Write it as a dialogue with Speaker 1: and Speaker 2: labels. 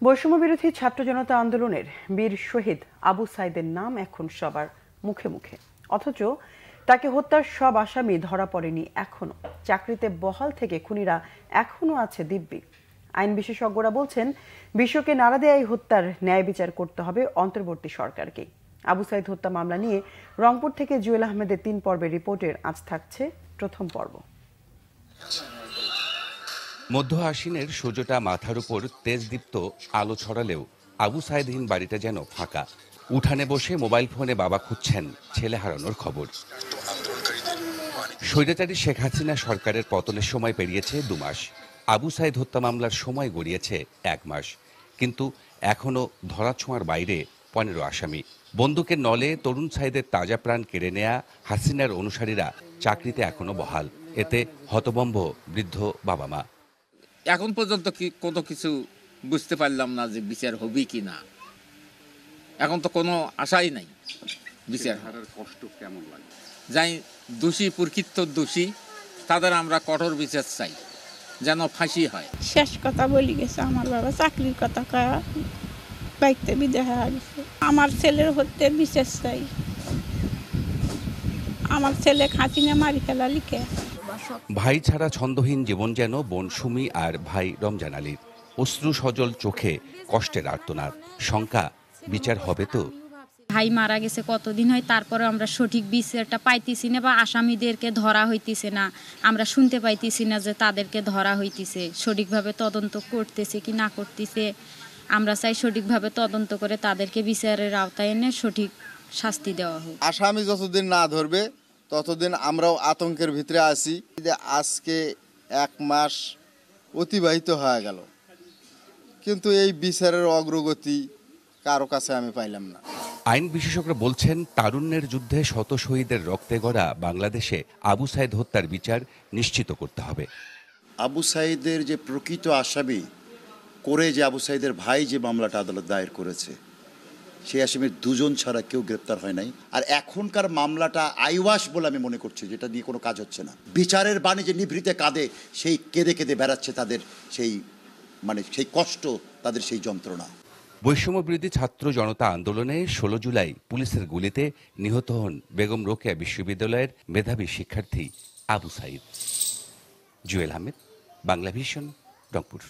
Speaker 1: বৈষম্য বিরোধী ছাত্র জনতা আন্দোলনের বীর শহীদ আবু সাইদের নাম এখন সবার মুখে মুখে, অথচ তাকে হত্যার সব আসামি ধরা পড়েনি এখনো। চাকরিতে বহাল থেকে খুনিরা এখনো আছে দিব্যি। আইন বিশেষজ্ঞরা বলছেন, বিশ্বকে নাড়া দেয়া এই হত্যার ন্যায় বিচার করতে হবে অন্তর্বর্তী সরকারকে। আবু সাইদ হত্যা মামলা নিয়ে রংপুর থেকে জুয়েল আহমেদের 3 পর্বের রিপোর্টের আজ থাকছে প্রথম পর্ব।
Speaker 2: মধ্য আশ্বিনের সূর্যটা মাথার উপর তেজদীপ্ত আলো ছড়ালেও আবু সাইদহীন বাড়িটা যেন ফাঁকা। উঠানে বসে মোবাইল ফোনে বাবা খুঁজছেন ছেলে হারানোর খবর। স্বৈরাচারী শেখ হাসিনা সরকারের পতনের সময় পেরিয়েছে 2 মাস। আবু সাইদ হত্যা মামলার সময় গড়িয়েছে 1 মাস, কিন্তু এখনো ধরাছোঁয়ার বাইরে 15 আসামি। বন্দুকের নলে তরুণ সাইদের তাজা প্রাণ কেড়ে নেয়া হাসিনার অনুসারীরা চাকরিতে এখনো বহাল। এতে হতভম্ব বৃদ্ধ বাবা মা।
Speaker 3: এখন পর্যন্ত কোনো কিছু বুঝতে পারলাম না যে বিচার হবে কি না। এখন তো কোনো আশাই নাই বিচার।
Speaker 4: কষ্ট কেমন লাগে?
Speaker 3: যাই দোষী প্রকৃত দোষী তাদের আমরা কঠোর বিচার চাই, যেন ফাঁসি হয়।
Speaker 5: শেষ কথা বলি গেছে আমার বাবা, চাকরির কথা কয়া বাইকতে বিদায় হয়ে গেছে। আমার ছেলের হত্যার বিচার চাই। আমার ছেলে হাসিনা মারি ফেলা লিখে।
Speaker 2: ভাই ছাড়া ছন্দহীন জীবন যেন বোন সুমি আর ভাই রমজান আলীর। অশ্রু সজল চোখে কষ্টের আর্তনাদ। শঙ্কা, বিচার হবে তো?
Speaker 6: ভাই মারা গেছে কতদিন হয়, তারপরে আমরা সঠিক বিচারটা পাইতেছি না, বা আসামিদেরকে ধরা হইতেছে না। আমরা শুনতে পাইতেছি না যে তাদেরকে ধরা হইতেছে, সঠিকভাবে তদন্ত করতেছে কি না করতেছে। আমরা চাই সঠিকভাবে তদন্ত করে তাদেরকে বিচারের আওতায় এনে সঠিক শাস্তি দেওয়া হোক।
Speaker 7: আসামি যতদিন না ধরবে ততদিন আমরাও আতঙ্কের ভিতরে আছি। আজকে 1 মাস অতিবাহিত হয়ে গেল, কিন্তু এই বিচারের অগ্রগতি কারো কাছে আমি পাইলাম না।
Speaker 2: আইন বিশেষজ্ঞরা বলছেন, তারুণ্যের যুদ্ধে শত শহীদের রক্তে গড়া বাংলাদেশে আবু সাইদ হত্যার বিচার নিশ্চিত করতে হবে।
Speaker 4: আবু সাইদের যে প্রকৃত আসামি করে যে আবু সাইদের ভাই যে মামলাটা আদালত দায়ের করেছে, সেই আসামির 2 জন ছাড়া কেউ গ্রেপ্তার হয় নাই। আর এখনকার মামলাটা আইওয়াশ বলে আমি মনে করছি, যেটা নিয়ে কোনো কাজ হচ্ছে না। বিচারের বাণী যে নিভৃতে কাঁদে, সেই কেঁদে কেঁদে বেড়াচ্ছে তাদের সেই সেই কষ্ট, তাদের সেই যন্ত্রণা।
Speaker 2: বৈষম্য বিরোধী ছাত্র জনতা আন্দোলনে 16 জুলাই পুলিশের গুলিতে নিহত হন বেগম রোকেয়া বিশ্ববিদ্যালয়ের মেধাবী শিক্ষার্থী আবু সাইদ। জুয়েল আহমেদ, বাংলা ভিশন, রংপুর।